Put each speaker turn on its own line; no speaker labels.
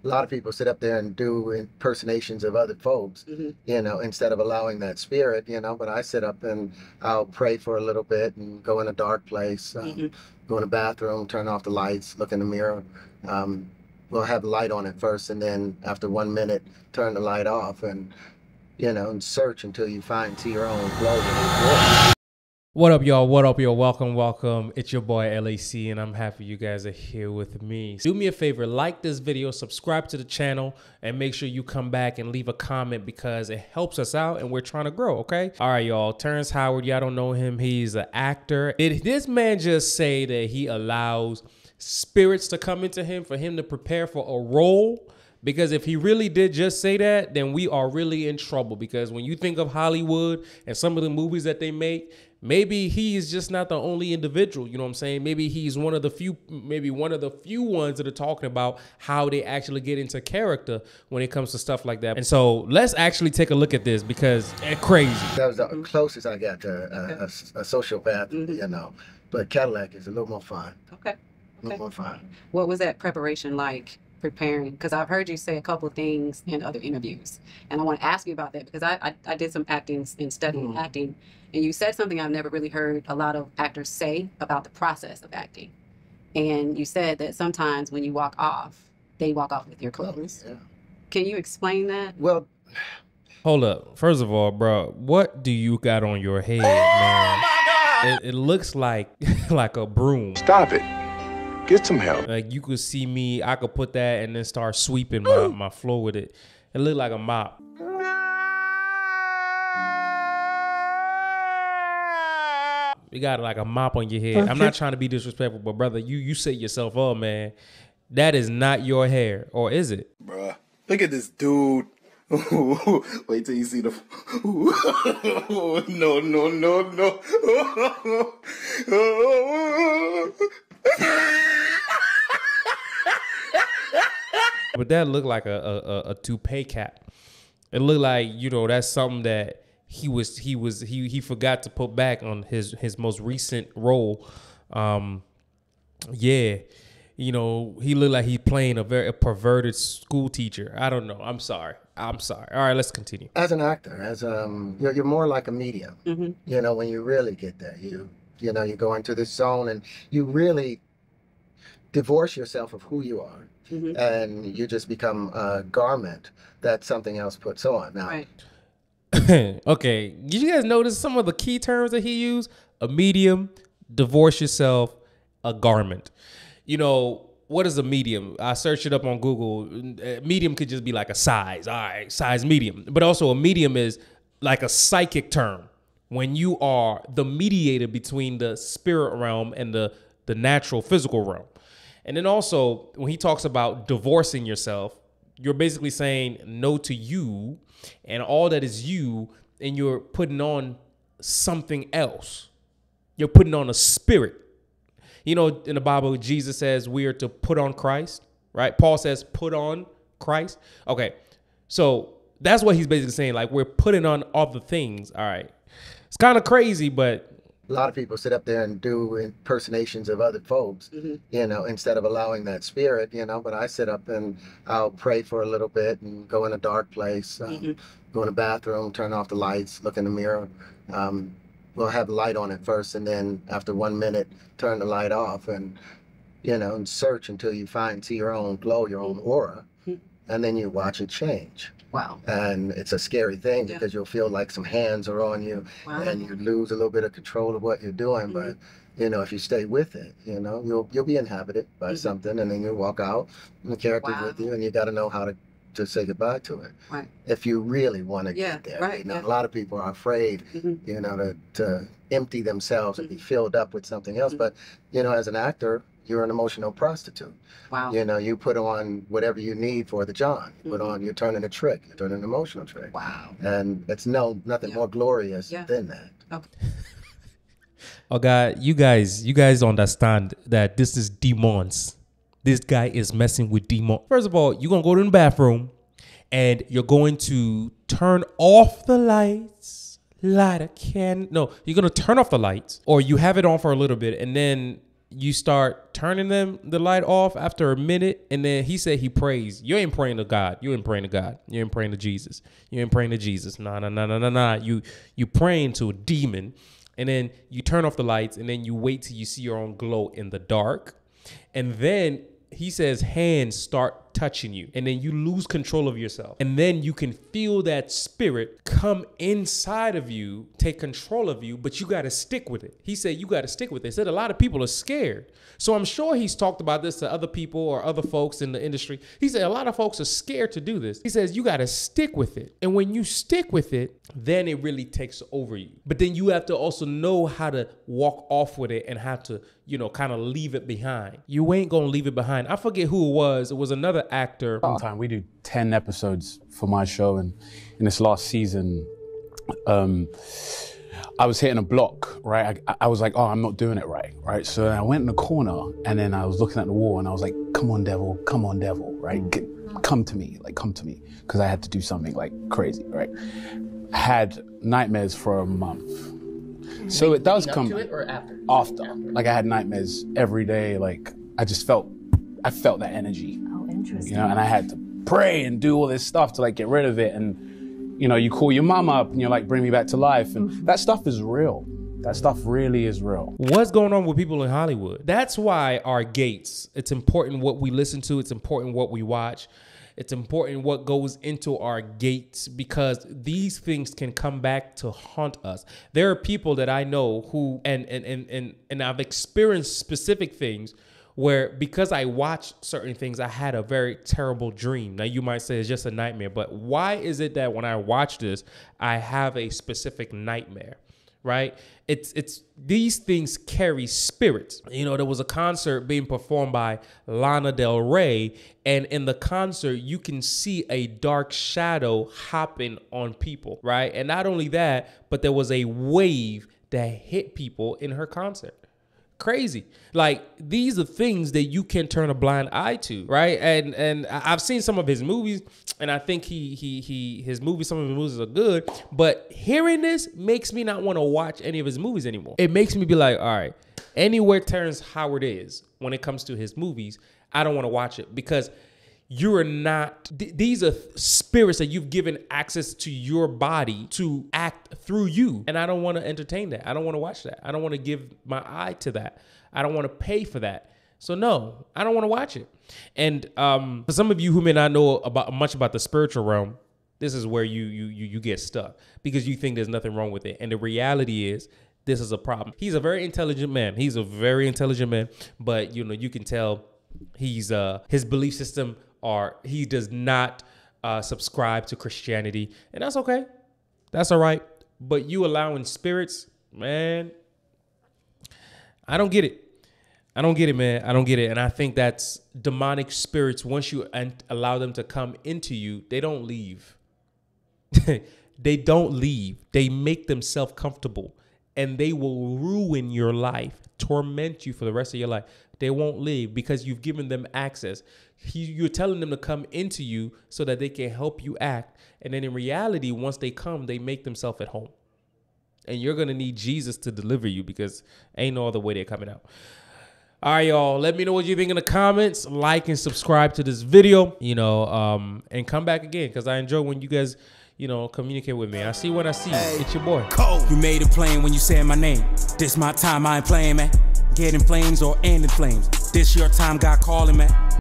A lot of people sit up there and do impersonations of other folks, instead of allowing that spirit, but I sit up and I'll pray for a little bit and go in a dark place, go in the bathroom, turn off the lights, look in the mirror. We'll have the light on at first, and then after 1 minute, turn the light off and, and search until you see your own glow.
What up, y'all? What up, y'all? Welcome, welcome. It's your boy LAC, and I'm happy you guys are here with me. Do me a favor, like this video, subscribe to the channel, and make sure you come back and leave a comment because it helps us out and we're trying to grow, okay? All right, y'all. Terrance Howard, y'all don't know him. He's an actor. Did this man just say that he allows spirits to come into him for him to prepare for a role? Because if he really did just say that, then we are really in trouble. Because when you think of Hollywood and some of the movies that they make, maybe he is just not the only individual. You know what I'm saying? Maybe he's one of the few ones that are talking about how they actually get into character when it comes to stuff like that. And so let's actually take a look at this because it's crazy.
That was the closest I got to a sociopath, But Cadillac is a little more fun.
Okay.
A little more fun.
What was that preparation like? Preparing, because I've heard you say a couple of things in other interviews, and I want to ask you about that because I did some acting and studying acting, and you said something I've never really heard a lot of actors say about the process of acting. And you said that sometimes when you walk off, they walk off with your clothes.
Yeah.
Can you explain that?
Well,
hold up. First of all, bro, what do you got on your head, man? It looks like like a broom.
Stop it. Get some help.
Like you could see me, I could put that and then start sweeping my floor with it. It looked like a mop. You got like a mop on your head. Okay. I'm not trying to be disrespectful, but brother, you set yourself up, man. That is not your hair, or is it?
Bruh, look at this dude. Wait till you see the... No.
But that looked like a toupee cap. It looked like, that's something that he forgot to put back on his most recent role. Yeah. He looked like he's playing a perverted school teacher. I don't know. I'm sorry. All right, let's continue.
As an actor, you're more like a medium. When you really get there, you go into this zone and you really divorce yourself of who you are. And you just become a garment that something else puts on. Now,
right.
Okay, did you guys notice some of the key terms that he used? A medium, divorce yourself, a garment. What is a medium? I searched it up on Google. Medium could just be like a size. All right, size medium. But also a medium is like a psychic term when you are the mediator between the spirit realm and the natural physical realm. And then also when he talks about divorcing yourself, you're basically saying no to you and all that is you, and you're putting on something else. You're putting on a spirit. In the Bible, Jesus says we are to put on Christ, right? Paul says put on Christ. Okay, so that's what he's basically saying. Like we're putting on other things. All right, it's kind of crazy, but
a lot of people sit up there and do impersonations of other folks, instead of allowing that spirit, but I sit up and I'll pray for a little bit and go in a dark place, go in the bathroom, turn off the lights, look in the mirror. We'll have the light on at first, and then after 1 minute, turn the light off and, and search until you see your own glow, your own aura, and then you watch it change.
Wow.
And it's a scary thing because you'll feel like some hands are on you and you lose a little bit of control of what you're doing. But, if you stay with it, you'll be inhabited by something, and then you walk out and the character's with you, and you got to know how to say goodbye to it.
Right.
If you really want to get there.
Right.
A lot of people are afraid, to empty themselves and be filled up with something else. But, as an actor, you're an emotional prostitute.
Wow.
You put on whatever you need for the John. You're turning a trick. You're turning an emotional trick.
Wow.
And it's nothing more glorious than that.
Okay.
Oh God, you guys understand that this is demons. This guy is messing with demons. First of all, you're gonna go to the bathroom and you're going to turn off the lights. You're gonna turn off the lights, or you have it on for a little bit, and then you start turning the light off after a minute, and then he said he prays. You ain't praying to God. You ain't praying to God. You ain't praying to Jesus. You ain't praying to Jesus. Nah. You praying to a demon, and then you turn off the lights, and then you wait till you see your own glow in the dark, and then he says hands start touching you, and then you lose control of yourself, and then you can feel that spirit come inside of you, take control of you, but you got to stick with it. He said you got to stick with it. He said a lot of people are scared. So I'm sure he's talked about this to other people or other folks in the industry. He said a lot of folks are scared to do this. He says you got to stick with it, and when you stick with it, then it really takes over you. But then you have to also know how to walk off with it and have to, you know, kind of leave it behind. You ain't gonna leave it behind. I forget who it was. It was another actor.
Sometimes we do 10 episodes for my show, and in this last season, I was hitting a block, right? I was like, oh, I'm not doing it right? So I went in the corner, and then I was looking at the wall, and I was like, come on, devil, right? Come to me, because I had to do something like crazy, right? I had nightmares for a month. So it does come
to it or after?
After. Like I had nightmares every day. Like I felt that energy.
Oh, interesting.
You know, and I had to pray and do all this stuff to like get rid of it. And you know, you call your mom up and you're like, bring me back to life. And that stuff is real. That stuff really is real.
What's going on with people in Hollywood? That's why our gates, it's important what we listen to. It's important what we watch. It's important what goes into our gates, because these things can come back to haunt us. There are people that I know who, and I've experienced specific things where because I watched certain things, I had a very terrible dream. Now you might say it's just a nightmare, but why is it that when I watch this, I have a specific nightmare? Right? It's these things carry spirits. You know, there was a concert being performed by Lana Del Rey, and in the concert, you can see a dark shadow hopping on people, right? And not only that, but there was a wave that hit people in her concert. Crazy. Like, these are things that you can turn a blind eye to, right? And I've seen some of his movies, and I think some of his movies are good, but hearing this makes me not want to watch any of his movies anymore. It makes me be like, all right, anywhere Terrance Howard is when it comes to his movies, I don't want to watch it, because you are not, these are spirits that you've given access to your body to act through you. And I don't want to entertain that. I don't want to watch that. I don't want to give my eye to that. I don't want to pay for that. So no, I don't want to watch it. And for some of you who may not know much about the spiritual realm, this is where you get stuck, because you think there's nothing wrong with it. And the reality is, this is a problem. He's a very intelligent man. But you know, you can tell he's his belief system, or he does not subscribe to Christianity, and that's okay. That's all right. But you allowing spirits, man, I don't get it. I don't get it, man. I don't get it. And I think that's demonic spirits. Once you allow them to come into you, they don't leave. They don't leave. They make themselves comfortable, and they will ruin your life, torment you for the rest of your life. They won't leave because you've given them access. You're telling them to come into you so that they can help you act. And then in reality, once they come, they make themselves at home. And you're going to need Jesus to deliver you, because ain't no other way they're coming out. All right, y'all. Let me know what you think in the comments. Like and subscribe to this video, you know, and come back again, because I enjoy when you guys, you know, communicate with me. I see what I see. It's your boy.
You made it plain when you said my name. This my time, I ain't playing, man. Get in flames or end in flames. This your time, God calling, man.